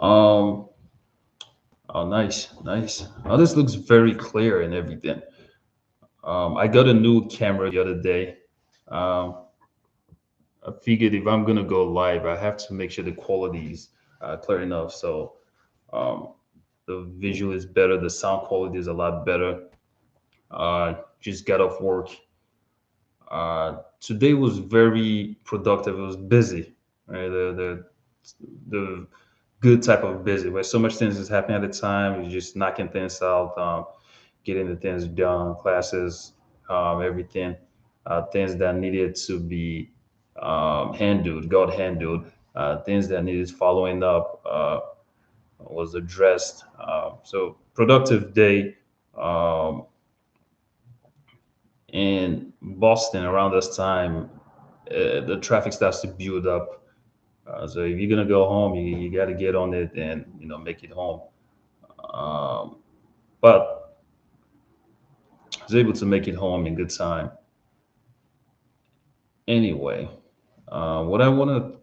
Um, oh, nice, nice. Oh, this looks very clear and everything. I got a new camera the other day. Um, I figured if I'm gonna go live, I have to make sure the quality is clear enough. So um, the visual is better, the sound quality is a lot better. Just got off work. Today was very productive. It was busy, right? The good type of busy, where so much things is happening at the time. You're just knocking things out, getting the things done, classes, everything, things that needed to be handled, got handled, things that needed following up was addressed. So productive day. In Boston around this time, the traffic starts to build up. So if you're gonna go home, you got to get on it and make it home. Um, but I was able to make it home in good time. Anyway, what I want to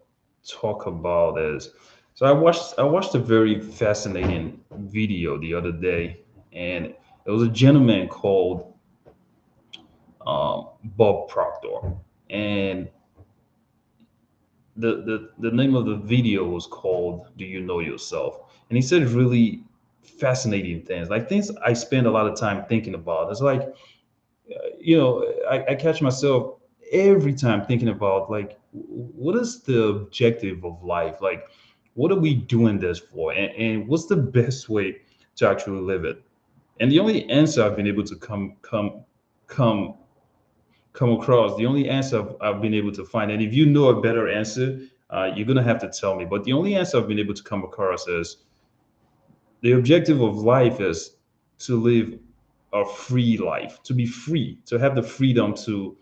talk about is, so I watched a very fascinating video the other day, and it was a gentleman called Bob Proctor, and the name of the video was called "Do You Know Yourself?" And he said really fascinating things, like things I spend a lot of time thinking about. It's like I catch myself every time thinking about, like, what is the objective of life? Like, what are we doing this for? And what's the best way to actually live it? And the only answer I've been able to come come across, the only answer I've been able to find, and if you know a better answer, you're gonna have to tell me. But the only answer I've been able to come across is the objective of life is to live a free life, to be free, to have the freedom to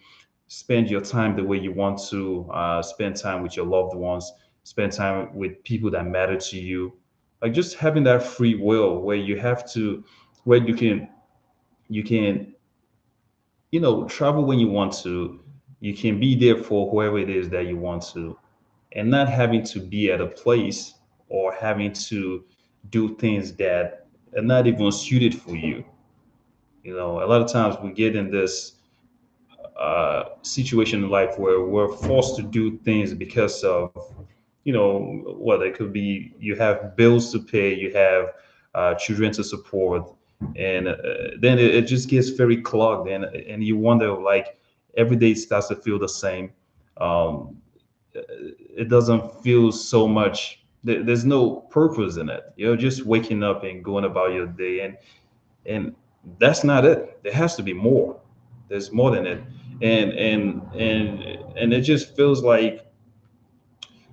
spend your time the way you want to, spend time with your loved ones, spend time with people that matter to you. Like just having that free will where you have to, where you can travel when you want to, you can be there for whoever it is that you want to, and not having to be at a place or having to do things that are not even suited for you. A lot of times we get in this situation in life where we're forced to do things because of, what it could be. You have bills to pay, you have children to support, and then it just gets very clogged, and you wonder, like, every day starts to feel the same. Um, it doesn't feel so much. There's no purpose in it. You're just waking up and going about your day, and that's not it. There has to be more. There's more than it, and it just feels like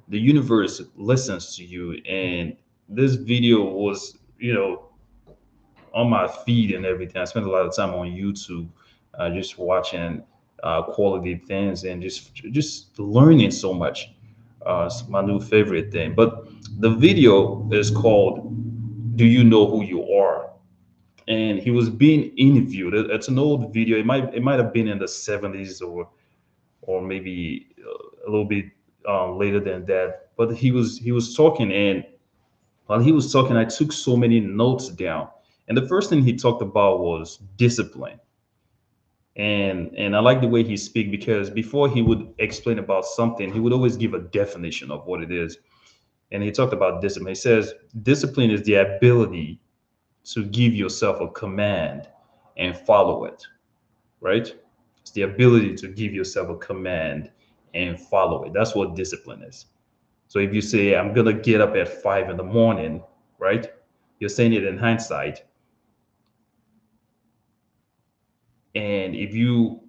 the universe listens to you. And this video was, on my feed and everything. I spent a lot of time on YouTube, just watching quality things and just learning so much. It's my new favorite thing. But the video is called "Do You Know Who You Are?" And he was being interviewed. It's an old video. It might have been in the 70s, or maybe a little bit later than that. But he was talking, and while he was talking, I took so many notes down. And the first thing he talked about was discipline. And I like the way he speak, because before he would explain about something, he would always give a definition of what it is. And he talked about discipline. He says discipline is the ability to give yourself a command and follow it, right? It's the ability to give yourself a command and follow it. That's what discipline is. So if you say, I'm going to get up at 5 in the morning, right? You're saying it in hindsight. And if you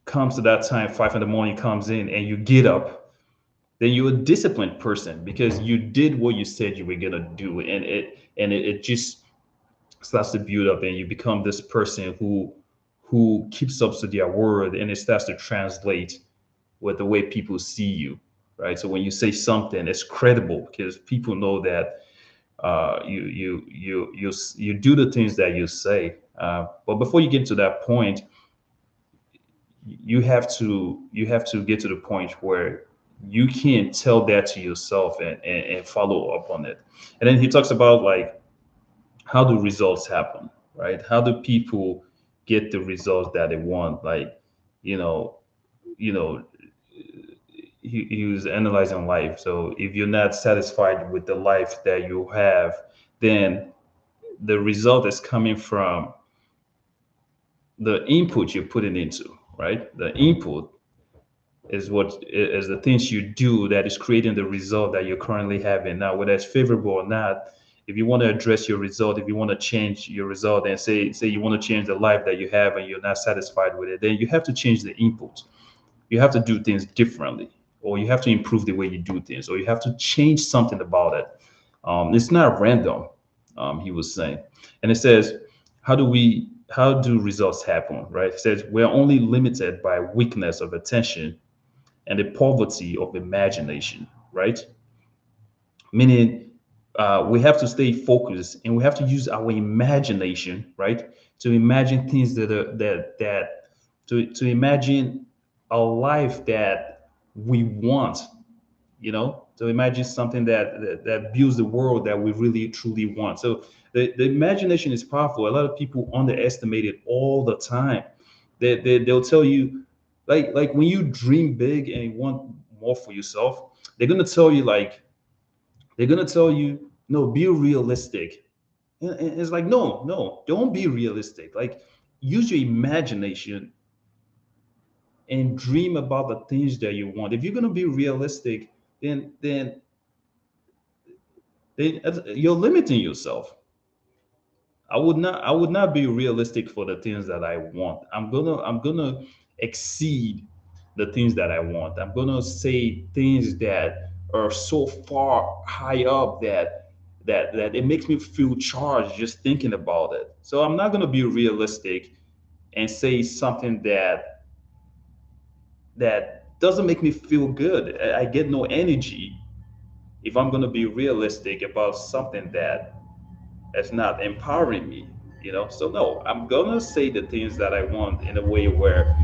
comes to that time, 5 in the morning comes in and you get up, then you're a disciplined person because you did what you said you were going to do. And it just starts to build up, and you become this person who keeps up to their word, and it starts to translate with the way people see you, right? So when you say something, it's credible because people know that you do the things that you say. But before you get to that point, you have to get to the point where you can tell that to yourself and follow up on it. And then he talks about like how do results happen, right? How do people get the results that they want? Like, you know, you know, he was analyzing life. So if you're not satisfied with the life that you have, then the result is coming from the input you're putting into, right? The input is what is the things you do that is creating the result that you're currently having now, whether it's favorable or not. If you want to address your result, if you want to change your result, and say you want to change the life that you have and you're not satisfied with it, then you have to change the input. You have to do things differently, or you have to improve the way you do things, or you have to change something about it. It's not random, he was saying. And it says, how do results happen, right? It says we're only limited by weakness of attention and the poverty of imagination, right? Meaning, we have to stay focused and we have to use our imagination, right, to imagine things to imagine a life that we want, to imagine something that builds the world that we really truly want. So the imagination is powerful. A lot of people underestimate it all the time. They'll tell you, like when you dream big and you want more for yourself, they're gonna tell you like they're gonna tell you, no, be realistic. And it's like, no, no, don't be realistic. Like, use your imagination and dream about the things that you want. If you're gonna be realistic, then you're limiting yourself. I would not be realistic for the things that I want. I'm gonna exceed the things that I want. I'm gonna say things that are so far high up that it makes me feel charged just thinking about it. So I'm not gonna be realistic and say something that doesn't make me feel good. I get no energy if I'm gonna be realistic about something that's not empowering me. So no, I'm gonna say the things that I want in a way where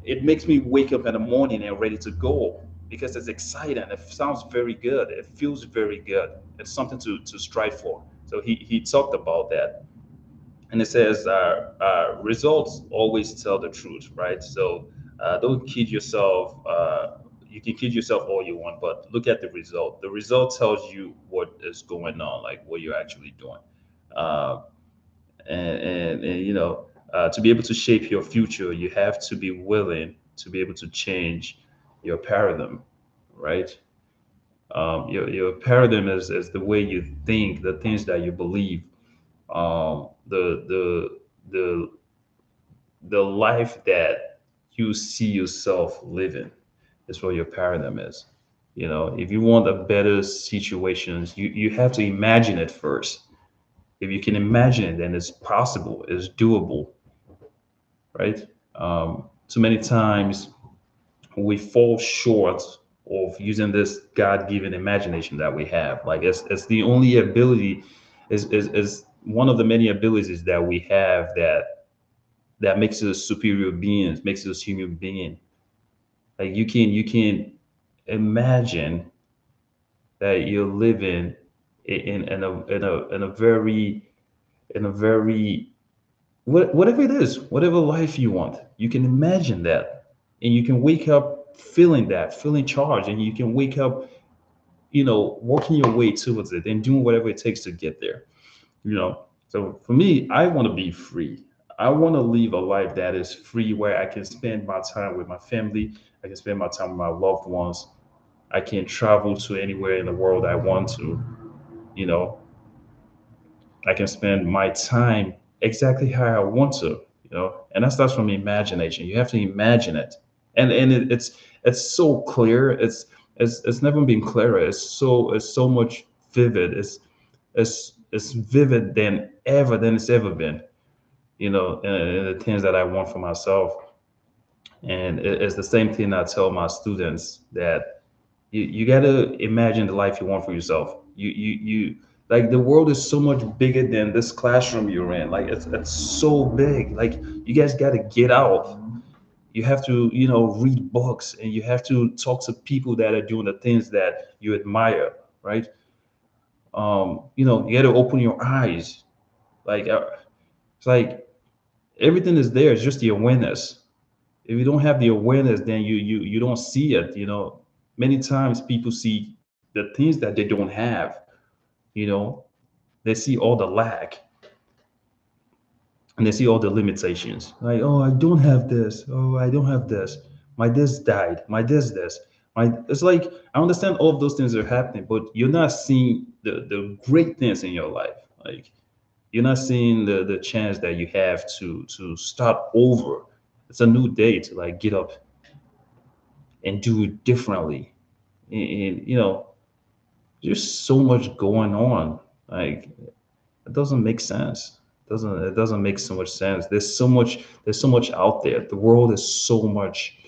it makes me wake up in the morning and ready to go, because it's exciting, it sounds very good, it feels very good, it's something to strive for. So he talked about that. And it says results always tell the truth, right? So don't kid yourself. You can kid yourself all you want, but look at the result. The result tells you what is going on, like what you're actually doing. uh, and to be able to shape your future, you have to be willing to be able to change your paradigm, right? Your paradigm is the way you think, the things that you believe, the the life that you see yourself living is what your paradigm is. If you want a better situations, you have to imagine it first. If you can imagine it, then it's possible, it's doable, right? Too many times we fall short of using this God-given imagination that we have. Like it's the only ability, is one of the many abilities that we have that makes us superior beings, makes us human being. Like you can imagine that you're living in a very whatever it is, whatever life you want, you can imagine that, and you can wake up feeling that, feeling charged, and you can wake up, working your way towards it and doing whatever it takes to get there. So for me, I want to be free. I want to live a life that is free, where I can spend my time with my family, I can spend my time with my loved ones, I can travel to anywhere in the world I want to. you know I can spend my time exactly how I want to. And that starts from imagination. You have to imagine it, and it's so clear. It's never been clearer. It's so much vivid. It's vivid than it's ever been. And the things that I want for myself, and it's the same thing I tell my students, that you got to imagine the life you want for yourself. You like, the world is so much bigger than this classroom you're in. Like, it's so big. Like, you guys got to get out. You have to, read books, and you have to talk to people that are doing the things that you admire, right? You got to open your eyes. Like it's like everything is there. It's just the awareness. If you don't have the awareness, then you don't see it. Many times people see the things that they don't have. You know, they see all the lack, and they see all the limitations. Like, oh, I don't have this. Oh, I don't have this. My this died. My this. My It's like I understand all of those things are happening, but you're not seeing the great things in your life. Like you're not seeing the chance that you have to start over. It's a new day to like get up and do it differently. And there's so much going on. Like it doesn't make sense. It doesn't make so much sense. There's so much out there. The world is so much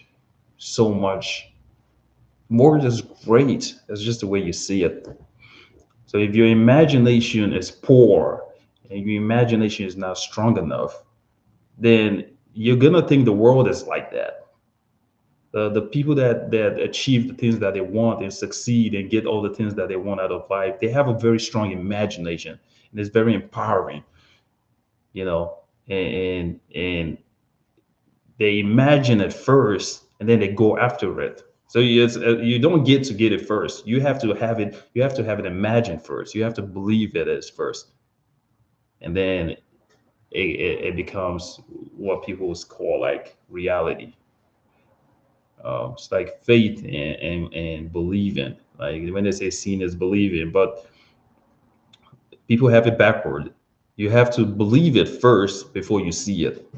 more just great. It's just the way you see it. So if your imagination is poor and your imagination is not strong enough, then you're gonna think the world is like that. The people that achieve the things that they want and succeed and get all the things that they want out of life, they have a very strong imagination, and it's very empowering, you know. And they imagine it first, and then they go after it. So you don't get it first. You have to have it. You have to have it imagined first. You have to believe it is first, and then it becomes what people would call like reality. It's like faith and believing. Like when they say seeing is believing, but people have it backward. You have to believe it first before you see it.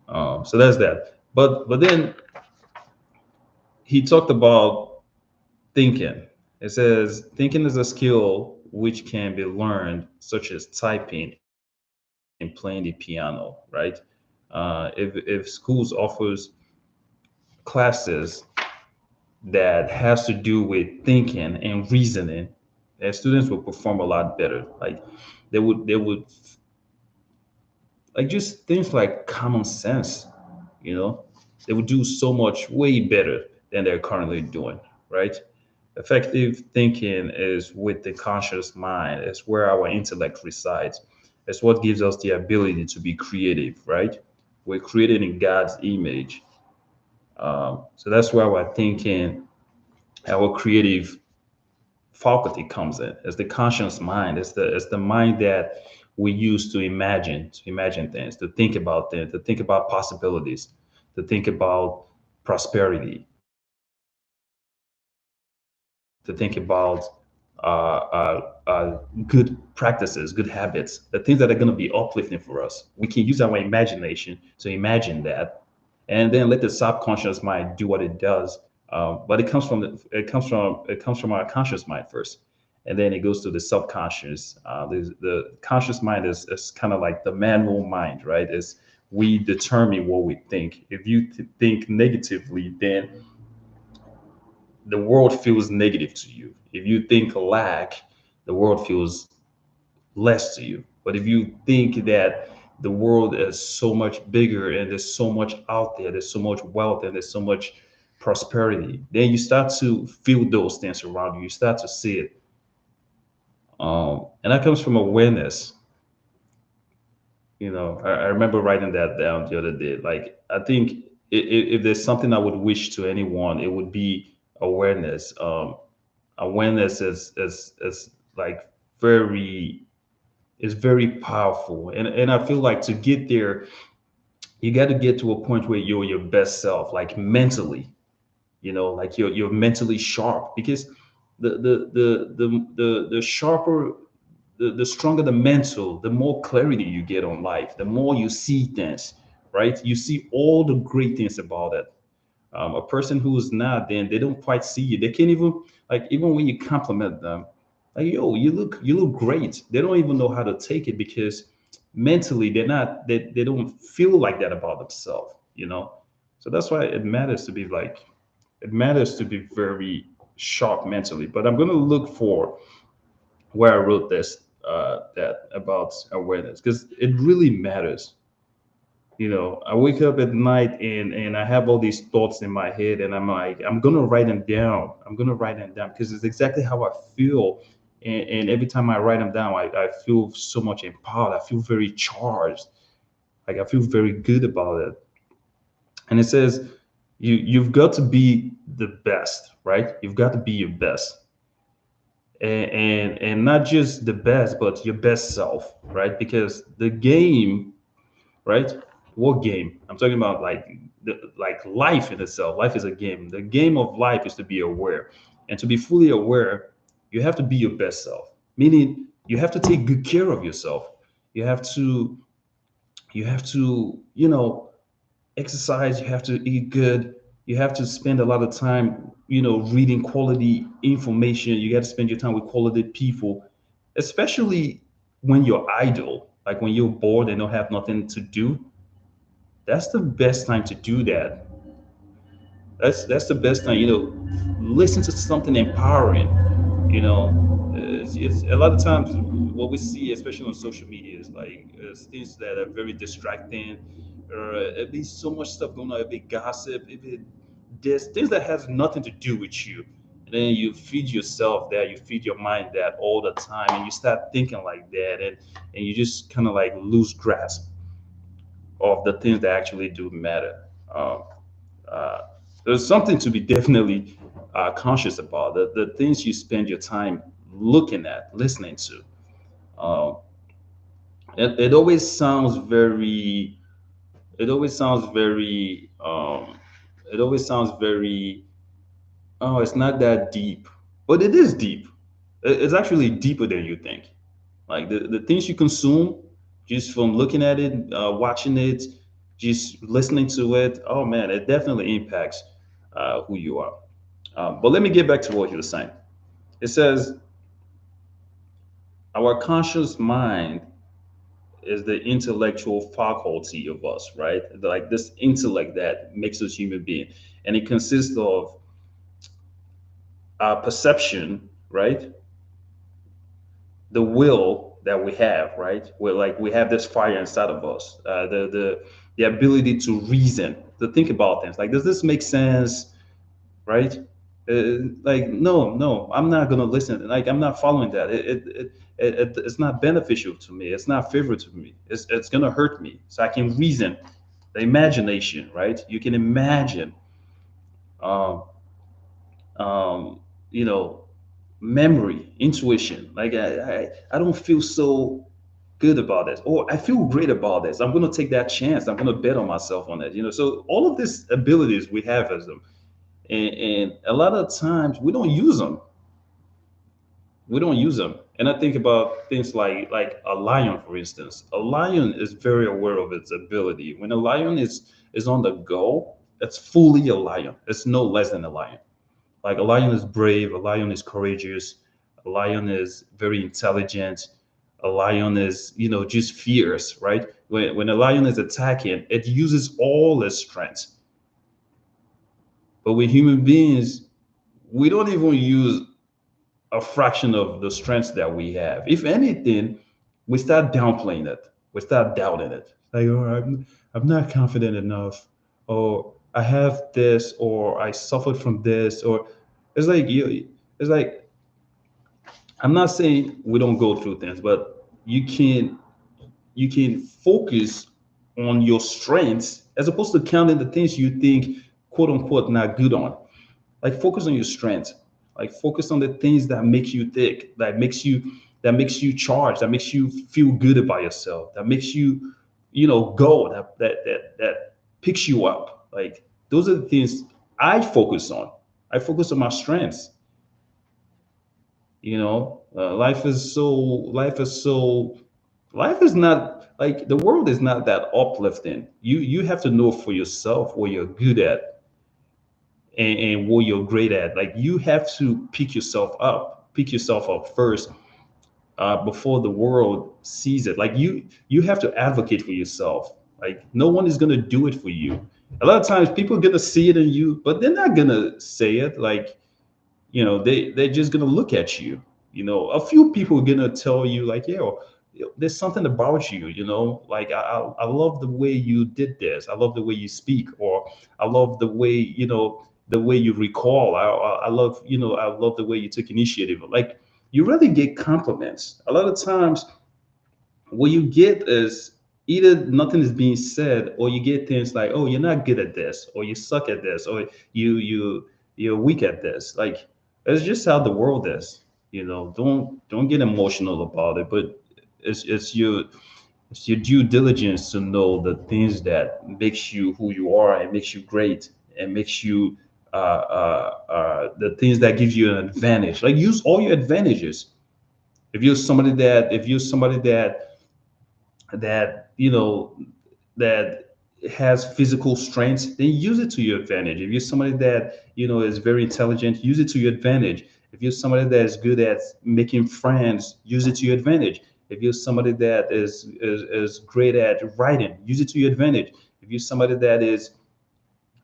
So that's that. But then he talked about thinking. It says thinking is a skill which can be learned, such as typing and playing the piano. Right? If schools offers classes that has to do with thinking and reasoning, and students will perform a lot better. Like they would like just things like common sense, you know, they would do so much way better than they're currently doing, right? Effective thinking is with the conscious mind. It's where our intellect resides. It's what gives us the ability to be creative, right? We're created in God's image. So that's where our thinking, our creative faculty comes in. It's the conscious mind. It's the mind that we use to imagine things, to think about things, to think about possibilities, to think about prosperity, to think about good practices, good habits, the things that are going to be uplifting for us. We can use our imagination to imagine that, and then let the subconscious mind do what it does. But it comes from our conscious mind first, and then it goes to the subconscious. The conscious mind is kind of like the manual mind, right? Is we determine what we think. If you think negatively, then the world feels negative to you. If you think lack, the world feels less to you. But if you think that the world is so much bigger and there's so much out there, there's so much wealth and there's so much prosperity, then you start to feel those things around you. You start to see it. And that comes from awareness. I remember writing that down the other day. Like, I think if there's something I would wish to anyone, it would be awareness. Awareness is like very is very powerful, and I feel like to get there, you got to get to a point where you're your best self, like mentally. Like you're mentally sharp, because the sharper, the stronger the mental, the more clarity you get on life, the more you see things, right? You see all the great things about it. A person who is not, then they don't quite see you. They can't even, like, even when you compliment them, like, yo, you look great. They don't even know how to take it, because mentally they don't feel like that about themselves. So that's why it matters to be very sharp mentally. But I'm going to look for where I wrote this, that about awareness, because it really matters. I wake up at night and I have all these thoughts in my head, and I'm like, I'm gonna write them down. I'm gonna write them down because it's exactly how I feel. And every time I write them down, I feel so much empowered. I feel very charged. Like I feel very good about it. And it says you've got to be the best, right? You've got to be your best. And not just the best, but your best self, right? Because the game, right? What game? I'm talking about like life in itself. Life is a game. The game of life is to be aware, and to be fully aware, you have to be your best self. Meaning, you have to take good care of yourself. You have to, exercise. You have to eat good. You have to spend a lot of time, reading quality information. You got to spend your time with quality people, especially when you're idle, like when you're bored and don't have nothing to do. That's the best time to do that. That's the best time. Listen to something empowering. It's a lot of times what we see, especially on social media, is like things that are very distracting, or it be so much stuff going on. It be gossip. It be this things that has nothing to do with you. And then you feed yourself that, you feed your mind that all the time, and you start thinking like that, and you just kind of like lose grasp of the things that actually do matter. Um, uh, there's something to be definitely conscious about. The things you spend your time looking at, listening to. Um, it always sounds very. It always sounds very. It always sounds very. Oh, it's not that deep, but it is deep. It's actually deeper than you think. Like the things you consume, just from looking at it, watching it, just listening to it. Oh man, it definitely impacts who you are. But let me get back to what you were saying. It says our conscious mind is the intellectual faculty of us, right? Like this intellect that makes us human being, and it consists of perception, right? The will that we have, right? We're like we have this fire inside of us, the ability to reason, to think about things. Like, does this make sense? Right? Like, no, I'm not gonna listen. Like, I'm not following that. It's not beneficial to me. It's not favorable to me. It's gonna hurt me. So I can reason. The imagination, right? You can imagine, um, um, you know, memory, intuition. Like, I don't feel so good about this, or I feel great about this. I'm gonna take that chance. I'm gonna bet on myself on that. So all of these abilities we have as them, and a lot of times we don't use them. We don't use them. And I think about things like a lion, for instance. A lion is very aware of its ability. When a lion is on the go, it's fully a lion. It's no less than a lion. Like, a lion is brave, a lion is courageous, a lion is very intelligent, a lion is, just fierce, right? When a lion is attacking, it uses all its strength. But with human beings, we don't even use a fraction of the strengths that we have. If anything, we start downplaying it. We start doubting it. Like, oh, I'm not confident enough, or I have this, or I suffered from this, or it's like you. It's like, I'm not saying we don't go through things, but you can focus on your strengths as opposed to counting the things you think, quote unquote, not good on. Like, focus on your strengths. Like, focus on the things that makes you thick, that makes you charged, that makes you feel good about yourself, that makes you, go, that picks you up. Like, those are the things I focus on. I focus on my strengths. Life is not like, the world is not that uplifting. You have to know for yourself what you're good at, and what you're great at. Like, you have to pick yourself up first, before the world sees it. Like, you have to advocate for yourself. Like, no one is gonna do it for you. A lot of times people are gonna see it in you, but they're not gonna say it. Like, they're just gonna look at you. A few people are gonna tell you, like, yeah, there's something about you, like I love the way you did this. I love the way you speak, or I love the way, the way you recall. I love, I love the way you took initiative. Like, you really get compliments. A lot of times what you get is either nothing is being said, or you get things like, oh, you're not good at this, or you suck at this, or you're weak at this. Like, it's just how the world is. Don't get emotional about it, but it's your due diligence to know the things that makes you who you are, and makes you great, and makes you the things that gives you an advantage. Like, use all your advantages. If you're somebody that that has physical strength, then use it to your advantage. If you're somebody that is very intelligent, use it to your advantage. If you're somebody that is good at making friends, use it to your advantage. If you're somebody that is great at writing, use it to your advantage. If you're somebody that is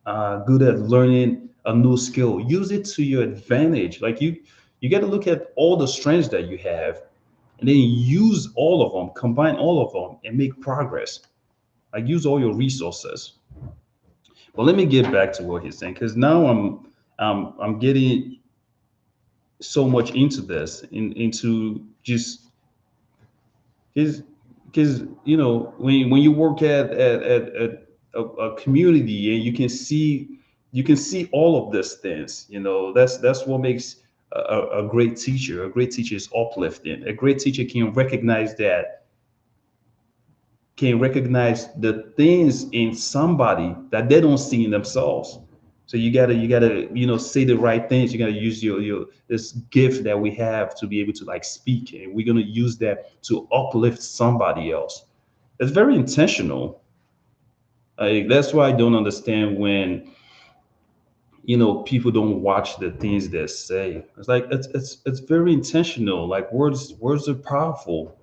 good at learning a new skill, use it to your advantage. Like, you got to look at all the strengths that you have, and then use all of them, combine all of them, and make progress. Like, use all your resources. But let me get back to what he's saying, because now I'm getting so much into this, into just because when you work at a community, and you can see all of these things. That's what makes a great teacher. A great teacher is uplifting. A great teacher can recognize the things in somebody that they don't see in themselves. So you gotta say the right things. You gotta use your this gift that we have to be able to, like, speak, and we're gonna use that to uplift somebody else. It's very intentional. That's why I don't understand when people don't watch the things they say. It's like it's very intentional. Like, words are powerful.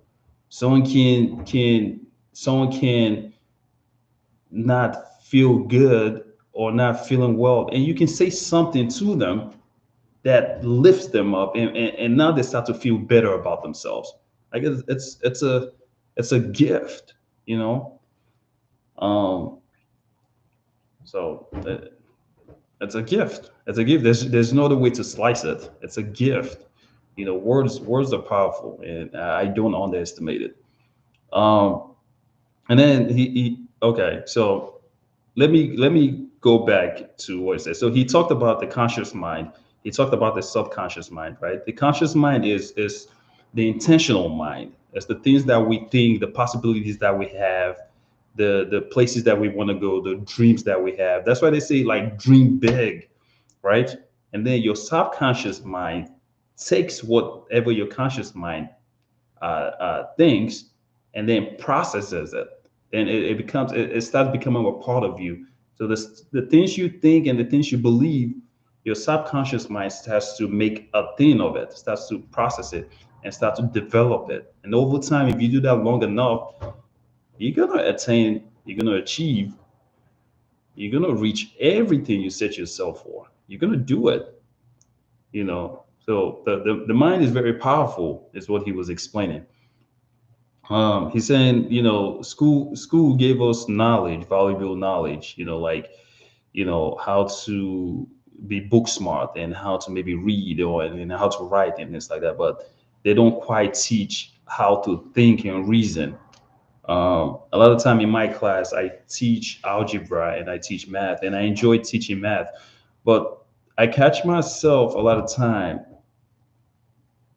Someone can not feel good or not feeling well, and you can say something to them that lifts them up, and now they start to feel better about themselves. Like, it's a gift, you know um so it's a gift. There's no other way to slice it. It's a gift. Words are powerful, and I don't underestimate it. um and then okay, so let me go back to what he said. So he talked about the conscious mind. He talked about the subconscious mind, right? The conscious mind is the intentional mind. It's the things that we think, the possibilities that we have, the places that we want to go, the dreams that we have. That's why they say, like, dream big, right? And then your subconscious mind takes whatever your conscious mind thinks, and then processes it. And it starts becoming a part of you. So the things you think and the things you believe, your subconscious mind starts to make a thing of it, starts to process it, and start to develop it. And over time, if you do that long enough, you're gonna achieve, you're gonna reach everything you set yourself for. You're gonna do it. So the mind is very powerful, is what he was explaining. He's saying, school gave us knowledge, valuable knowledge, like, how to be book smart, and how to maybe read, or and how to write, and things like that. But they don't quite teach how to think and reason. A lot of time in my class, I teach algebra and I teach math, and I enjoy teaching math. But I catch myself a lot of time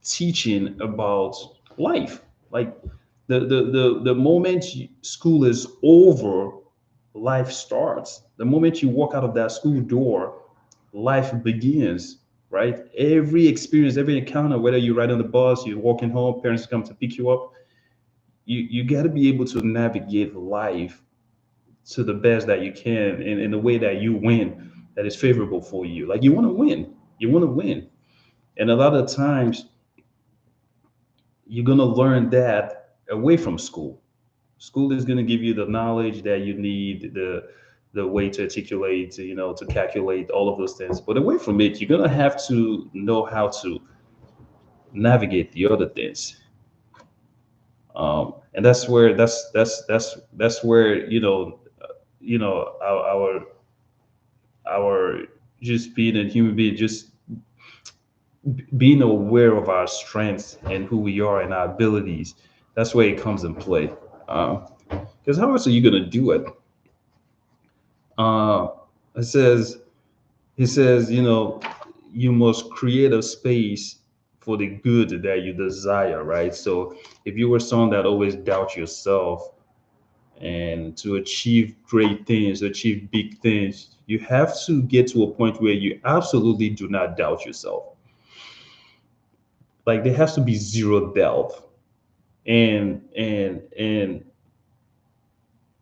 teaching about life. Like, the moment school is over, life starts. The moment you walk out of that school door, life begins. Right? Every experience, every encounter, whether you ride on the bus, you're walking home, parents come to pick you up, you got to be able to navigate life to the best that you can, in a way that you win, that is favorable for you. Like, you want to win. And a lot of times you're going to learn that away from school. School is going to give you the knowledge that you need, the way to articulate, to calculate all of those things. But away from it, you're going to have to know how to navigate the other things. And that's where our just being a human being, just being aware of our strengths and who we are and our abilities. That's where it comes in play. Because how else are you going to do it? Uh, it says he says, you must create a space for the good that you desire, right? So if you were someone that always doubt yourself, and to achieve great things, achieve big things, you have to get to a point where you absolutely do not doubt yourself. Like there has to be zero doubt. And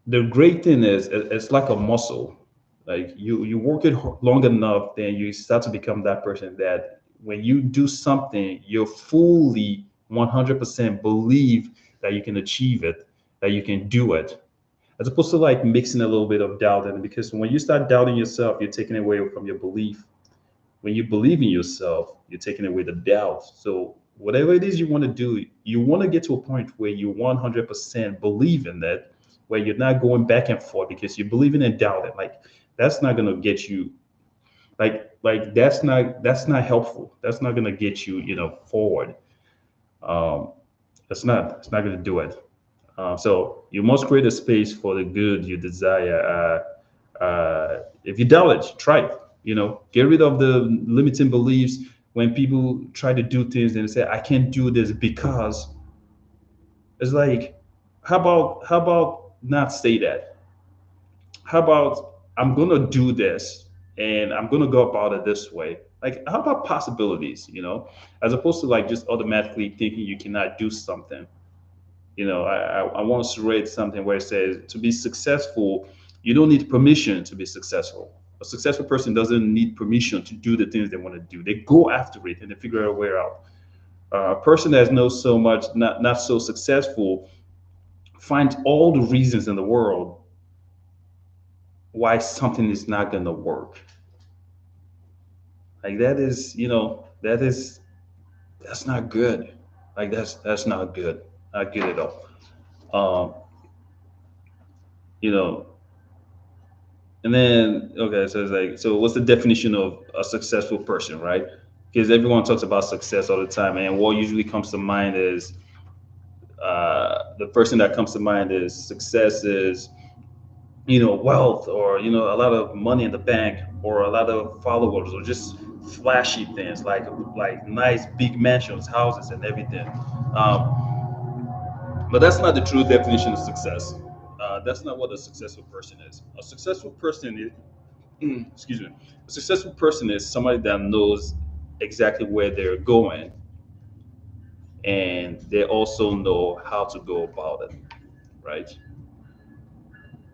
the great thing is it's like a muscle. Like you work it long enough, then you start to become that person that when you do something, you're fully 100% believe that you can achieve it, that you can do it, as opposed to like mixing a little bit of doubt in it. Because when you start doubting yourself, you're taking away from your belief. When you believe in yourself, you're taking away the doubt. So whatever it is you want to do, you want to get to a point where you 100% believe in that, where you're not going back and forth because you're believing and doubting. Like that's not gonna get you, that's not helpful. That's not gonna get you, forward. Um, it's not gonna do it. So you must create a space for the good you desire. If you doubt it, try it. Get rid of the limiting beliefs. When people try to do things and say, "I can't do this because," it's like, how about not say that? How about I'm gonna do this and I'm gonna go about it this way? Like, how about possibilities? As opposed to like just automatically thinking you cannot do something. I once read something where it says to be successful, you don't need permission to be successful. A successful person doesn't need permission to do the things they want to do. They go after it and they figure a way out. A person that knows so much, not so successful, finds all the reasons in the world why something is not going to work. Like that is, that's not good. Like that's not good. Not good at all. Um, you know, And then, okay, so it's like, so what's the definition of a successful person, right? Because everyone talks about success all the time, and what usually comes to mind is the person that comes to mind is success is, wealth, or a lot of money in the bank, or a lot of followers, or just flashy things like nice big mansions, houses, and everything. But that's not the true definition of success. That's not what a successful person is. A successful person is excuse me, a successful person is somebody that knows exactly where they're going, and they also know how to go about it, right?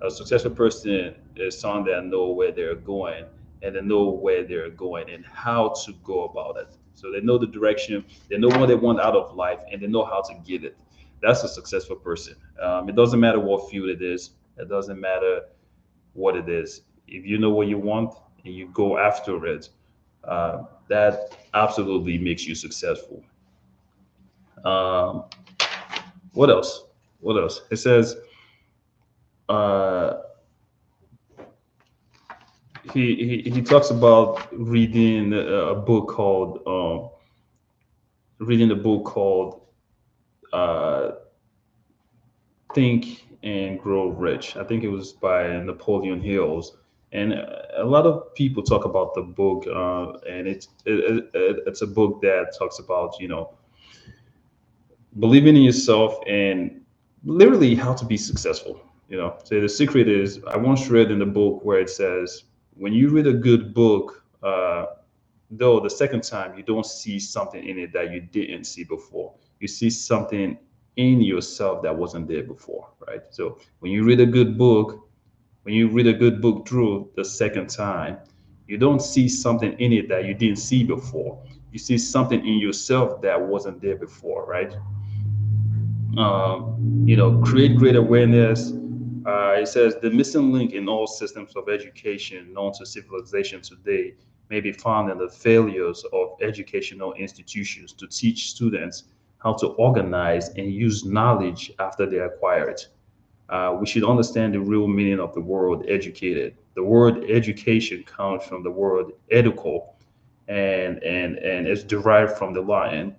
A successful person is someone that know where they're going, and they know where they're going and how to go about it. So they know the direction, they know what they want out of life, and they know how to get it. That's a successful person. It doesn't matter what field it is. It doesn't matter what it is. If you know what you want and you go after it, that absolutely makes you successful. Um, what else? What else? It says uh, he talks about reading a book called uh, Think and Grow Rich. I think it was by Napoleon Hills. And a lot of people talk about the book, and it's a book that talks about believing in yourself and literally how to be successful. So the secret is, I once read in the book where it says, when you read a good book, though the second time you don't see something in it that you didn't see before, you see something in yourself that wasn't there before, right? So when you read a good book through the second time, you don't see something in it that you didn't see before. You see something in yourself that wasn't there before, right? Create great awareness. It says the missing link in all systems of education known to civilization today may be found in the failures of educational institutions to teach students how to organize and use knowledge after they acquire it. We should understand the real meaning of the word educated. The word education comes from the word educo, and it's derived from the Latin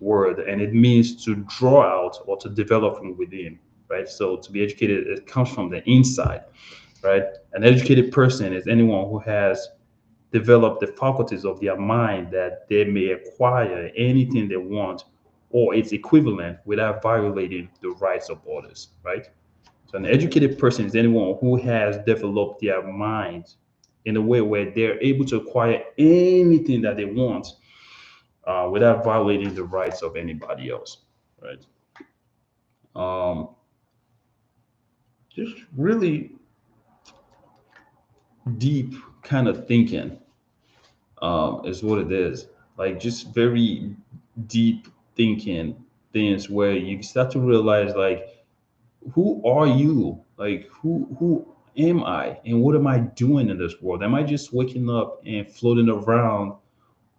word, and it means to draw out or to develop from within, right? So to be educated, it comes from the inside, right? An educated person is anyone who has developed the faculties of their mind that they may acquire anything they want or its equivalent without violating the rights of others, right? So an educated person is anyone who has developed their mind in a way where they're able to acquire anything that they want without violating the rights of anybody else, right? Um, just really deep kind of thinking is what it is. Like just very deep thinking things where you start to realize like who are you? Like who am I and what am I doing in this world? Am I just waking up and floating around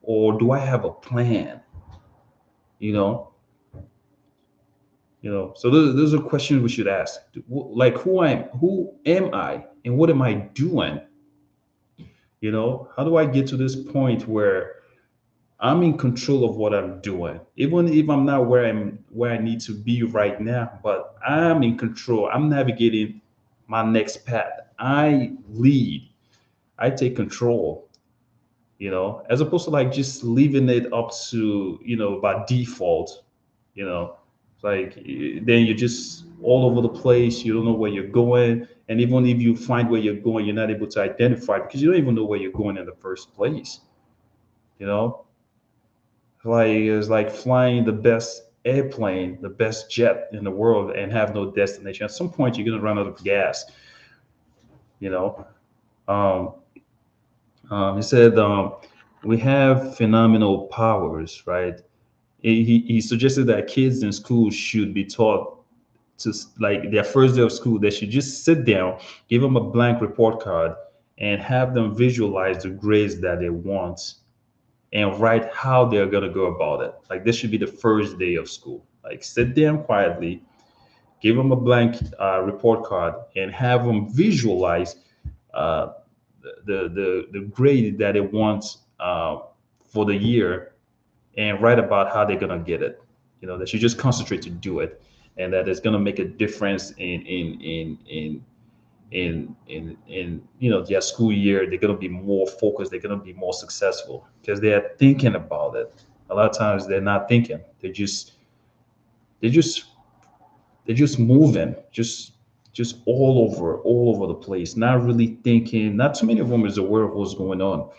or do I have a plan? You know, so those are questions we should ask. Like who am I and what am I doing? How do I get to this point where I'm in control of what I'm doing, even if I'm not where I need to be right now, but I'm in control. I'm navigating my next path. I lead. I take control. As opposed to like just leaving it up to by default. It's like then you're just all over the place. You don't know where you're going, and even if you find where you're going, you're not able to identify because you don't even know where you're going in the first place. You know, like it's like flying the best airplane, the best jet in the world, and have no destination. At some point, you're gonna run out of gas. You know. Um, he said we have phenomenal powers, right? He suggested that kids in school should be taught to like their first day of school. They should just sit down, give them a blank report card, and have them visualize the grades that they want and write how they're going to go about it. Like this should be the first day of school. Like sit down quietly, give them a blank report card, and have them visualize uh, the grade that they want for the year, and write about how they're going to get it. They should just concentrate to do it, and that it's going to make a difference in their school year. They're going to be more focused, they're going to be more successful because they're thinking about it. A lot of times they're not thinking, they're just they're just moving, just all over the place, not really thinking. Not too many of them is aware of what's going on.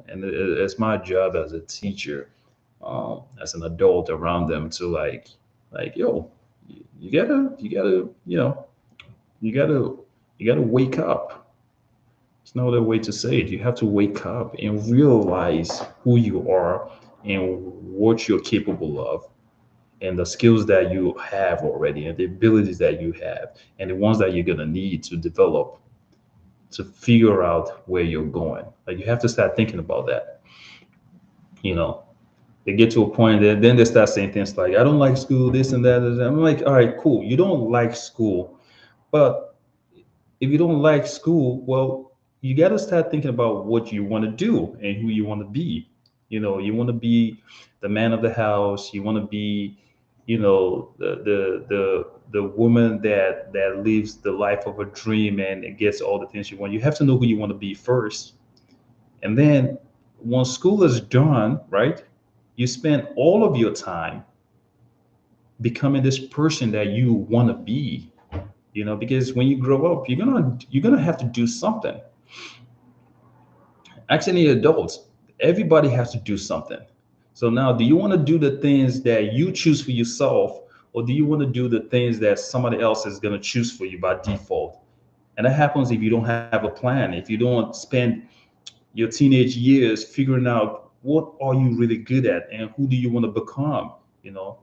And it's my job as a teacher, as an adult around them to like yo, you gotta you gotta you gotta wake up. There's no other way to say it. You have to wake up and realize who you are and what you're capable of, and the skills that you have already, and the abilities that you have, and the ones that you're gonna need to develop to figure out where you're going. Like you have to start thinking about that. You know, they get to a point that then they start saying things like, "I don't like school, this and that." And I'm like, "All right, cool. You don't like school, but if you don't like school, well, you got to start thinking about what you want to do and who you want to be. You want to be the man of the house. You want to be, the woman that lives the life of a dream and it gets all the things you want. You have to know who you want to be first, and then once school is done, right? You spend all of your time becoming this person that you want to be. Because when you grow up, you're gonna have to do something. Actually, adults, everybody has to do something. So now, do you want to do the things that you choose for yourself, or do you want to do the things that somebody else is going to choose for you by default? And that happens if you don't have a plan, if you don't spend your teenage years figuring out what are you really good at and who do you want to become. You know,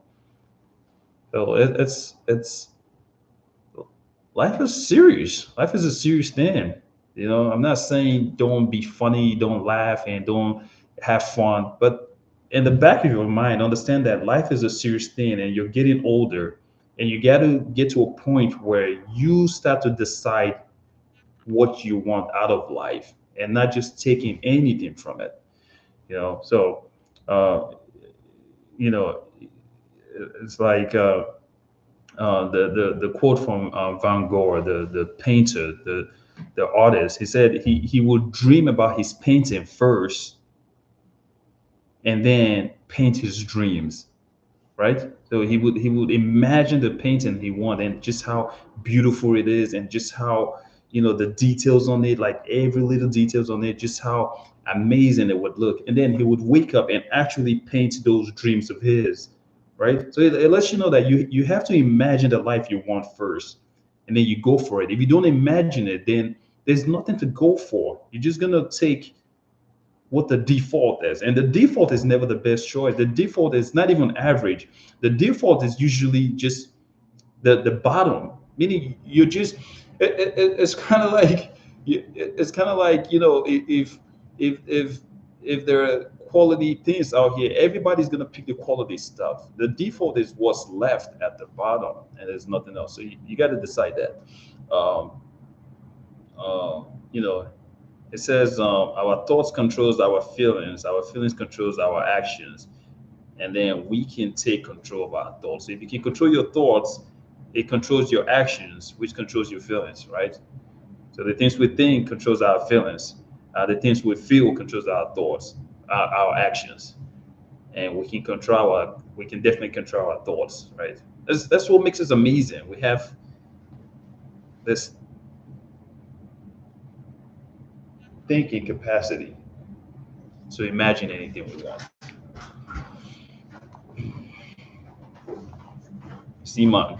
so it's life is serious. Life is a serious thing. I'm not saying don't be funny, don't laugh, and don't have fun, but in the back of your mind, understand that life is a serious thing and you're getting older, and you got to get to a point where you start to decide what you want out of life and not just taking anything from it. So uh, you know it's like the quote from Van Gogh, the painter, the artist. He said he would dream about his painting first and then paint his dreams, right? So he would imagine the painting he want and just how beautiful it is, and just how the details on it, like every little details on it, just how amazing it would look. And then he would wake up and actually paint those dreams of his, right? So it lets you know that you have to imagine the life you want first, and then you go for it. If you don't imagine it, then there's nothing to go for. You're just gonna take what the default is. And the default is never the best choice. The default is not even average. The default is usually just the bottom, meaning you're just it's kind of like it's kind of like if if there are quality things out here, everybody's gonna pick the quality stuff. The default is what's left at the bottom, and there's nothing else. So you got to decide that. um, you know it says our thoughts controls our feelings controls our actions, and then we can take control of our thoughts. So if you can control your thoughts, it controls your actions, which controls your feelings, right? So the things we think controls our feelings. The things we feel controls our thoughts, our actions, and we can definitely control our thoughts, right? That's what makes us amazing. We have this thinking capacity to imagine anything we want. Simon.